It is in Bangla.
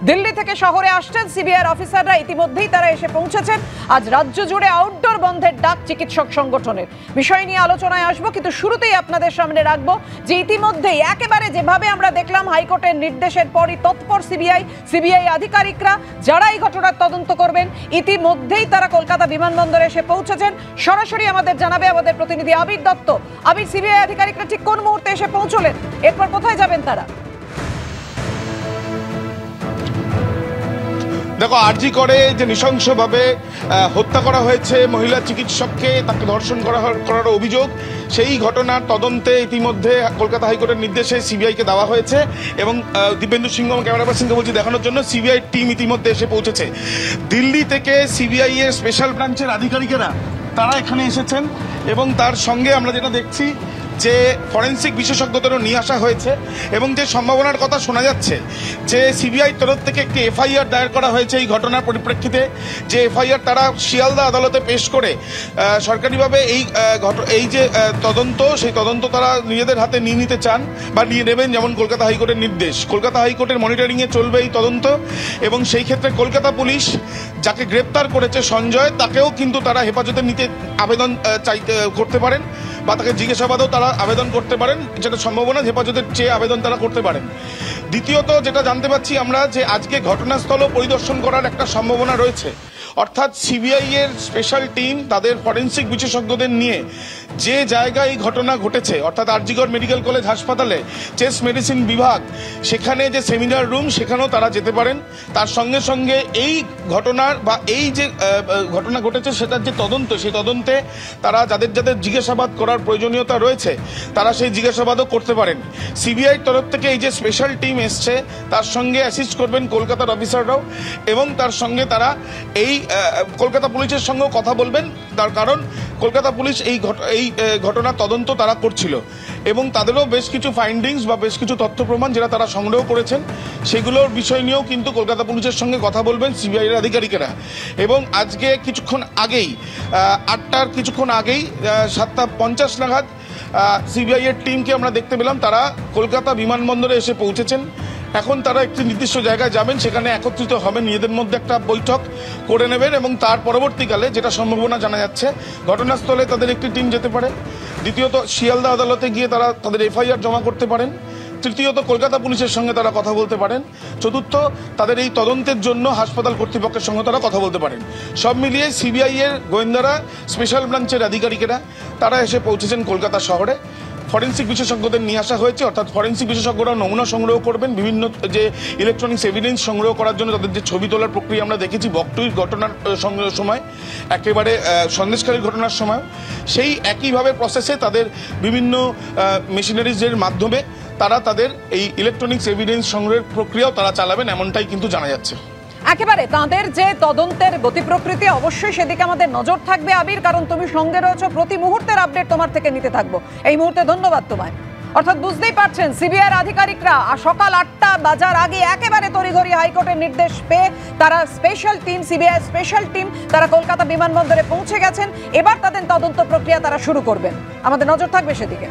দিল্লি থেকে শহরে আসছেন সিবিআইয়ের অফিসাররা, ইতিমধ্যেই তারা এসে পৌঁছেছেন। আজ রাজ্য জুড়ে আউটডোর বন্ধের ডাক চিকিৎসক সংগঠনের। বিষয় নিয়ে আলোচনায় আসবো, কিন্তু শুরুতেই আপনাদের সামনে রাখবো যে ইতিমধ্যেই একেবারে যেভাবে আমরা দেখলাম হাইকোর্টের নির্দেশের পরই তৎপর সিবিআই আধিকারিকরা যারা এই ঘটনার তদন্ত করবেন, ইতিমধ্যেই তারা কলকাতা বিমানবন্দরে এসে পৌঁছেছেন। সরাসরি আমাদের জানাবে আমাদের প্রতিনিধি আবির দত্ত। আবির, সিবিআই আধিকারিকরা ঠিক কোন মুহূর্তে এসে পৌঁছলেন, এরপর কোথায় যাবেন তারা? দেখো, আরজি করে যে নৃশংসভাবে হত্যা করা হয়েছে মহিলা চিকিৎসককে, তাকে ধর্ষণ করার অভিযোগ, সেই ঘটনার তদন্তে ইতিমধ্যে কলকাতা হাইকোর্টের নির্দেশে সিবিআইকে দেওয়া হয়েছে এবং দিব্যেন্দু সিংহ ক্যামেরা পার্সনকে বলছি দেখানোর জন্য সিবিআই টিম ইতিমধ্যে এসে পৌঁছেছে। দিল্লি থেকে সিবিআই এর স্পেশাল ব্রাঞ্চের আধিকারিকেরা তারা এখানে এসেছেন এবং তার সঙ্গে আমরা যেটা দেখছি যে ফরেন্সিক বিশেষজ্ঞদেরও নিয়ে আসা হয়েছে এবং যে সম্ভাবনার কথা শোনা যাচ্ছে যে সিবিআই তরফ থেকে একটি এফআইআর দায়ের করা হয়েছে এই ঘটনার পরিপ্রেক্ষিতে, যে এফআইআর তারা শিয়ালদা আদালতে পেশ করে সরকারিভাবে এই যে তদন্ত, সেই তদন্ত তারা নিজেদের হাতে নিয়ে নিতে চান বা নিয়ে নেবেন, যেমন কলকাতা হাইকোর্টের নির্দেশ। কলকাতা হাইকোর্টের মনিটরিংয়ে চলবে এই তদন্ত এবং সেই ক্ষেত্রে কলকাতা পুলিশ যাকে গ্রেপ্তার করেছে সঞ্জয়, তাকেও কিন্তু তারা হেফাজতে নিতে আবেদন করতে পারেন বা তাকে জিজ্ঞাসাবাদও তারা আবেদন করতে পারেন, যেটা সম্ভাবনা হেফাজতের চেয়ে আবেদন তারা করতে পারেন। দ্বিতীয়ত যেটা জানতে পারছি আমরা যে আজকে ঘটনাস্থলও পরিদর্শন করার একটা সম্ভাবনা রয়েছে, অর্থাৎ সিবিআই এর স্পেশাল টিম তাদের ফরেন্সিক বিশেষজ্ঞদের নিয়ে যে জায়গায় এই ঘটনা ঘটেছে, অর্থাৎ আরজিকর মেডিকেল কলেজ হাসপাতালে চেস্ট মেডিসিন বিভাগ, সেখানে যে সেমিনার রুম, সেখানেও তারা যেতে পারেন। তার সঙ্গে সঙ্গে এই ঘটনার বা এই যে ঘটনা ঘটেছে সেটার যে তদন্ত, সেই তদন্তে তারা যাদের যাদের জিজ্ঞাসাবাদ করার প্রয়োজনীয়তা রয়েছে তারা সেই জিজ্ঞাসাবাদও করতে পারেন। সিবিআই তরফ থেকে এই যে স্পেশাল টিম এসছে তার সঙ্গে অ্যাসিস্ট করবেন কলকাতার অফিসাররাও এবং তার সঙ্গে তারা এই কলকাতা পুলিশের সঙ্গেও কথা বলবেন, তার কারণ কলকাতা পুলিশ এই ঘটনার তদন্ত তারা করছিল এবং তাদেরও বেশ কিছু ফাইন্ডিংস বা বেশ কিছু তথ্য প্রমাণ যেটা তারা সংগ্রহ করেছেন সেগুলোর বিষয় নিয়েও কিন্তু কলকাতা পুলিশের সঙ্গে কথা বলবেন সিবিআই এর আধিকারিকেরা। এবং আজকে কিছুক্ষণ আগেই 8টার কিছুক্ষণ আগেই 7:50 নাগাদ সিবিআই এর টিমকে আমরা দেখতে পেলাম, তারা কলকাতা বিমানবন্দরে এসে পৌঁছেছেন। এখন তারা একটি নির্দিষ্ট জায়গায় যাবেন, সেখানে একত্রিত হবেন, নিজেদের মধ্যে একটা বৈঠক করে নেবেন এবং তার পরবর্তীকালে যেটা সম্ভাবনা জানা যাচ্ছে ঘটনাস্থলে তাদের একটি টিম যেতে পারে। দ্বিতীয়ত শিয়ালদা আদালতে গিয়ে তারা তাদের এফআইআর জমা করতে পারেন। তৃতীয়ত কলকাতা পুলিশের সঙ্গে তারা কথা বলতে পারেন। চতুর্থ, তাদের এই তদন্তের জন্য হাসপাতাল কর্তৃপক্ষের সঙ্গে তারা কথা বলতে পারেন। সব মিলিয়ে সিবিআই এর গোয়েন্দারা, স্পেশাল ব্রাঞ্চের আধিকারিকেরা তারা এসে পৌঁছেছেন কলকাতা শহরে। ফরেন্সিক বিশেষজ্ঞদের নিয়ে আসা হয়েছে, অর্থাৎ ফরেন্সিক বিশেষজ্ঞরা নমুনা সংগ্রহ করবেন, বিভিন্ন যে ইলেকট্রনিক্স এভিডেন্স সংগ্রহ করার জন্য তাদের যে ছবি তোলার প্রক্রিয়া আমরা দেখেছি বকটুইর ঘটনার সময়, একেবারে সন্দেশকারীর ঘটনার সময়, সেই একইভাবে প্রসেসে তাদের বিভিন্ন মেশিনারিজের মাধ্যমে তারা তাদের এই ইলেকট্রনিক্স এভিডেন্স সংগ্রহের প্রক্রিয়াও তারা চালাবেন, এমনটাই কিন্তু জানা যাচ্ছে। একেবারে তাদের যে তদন্তের গতি প্রকৃতি, অবশ্যই সেদিকে আমাদের নজর থাকবে আবির, কারণ তুমি সঙ্গে রয়েছো, প্রতি মুহূর্তের আপডেট তোমার থেকে নিতে থাকবো এই মুহূর্তে। ধন্যবাদ তোমায়। অর্থাৎ বুঝতেই পারছেন সিবিআইয়ের আধিকারিকরা সকাল 8টা বাজার আগে একেবারে তড়িঘড়ি হাইকোর্টের নির্দেশ পেয়ে তারা special team, CBI special team তারা কলকাতা বিমানবন্দরে পৌঁছে গেছেন। এবার তাদের তদন্ত প্রক্রিয়া তারা শুরু করবেন, আমাদের নজর থাকবে সেদিকে।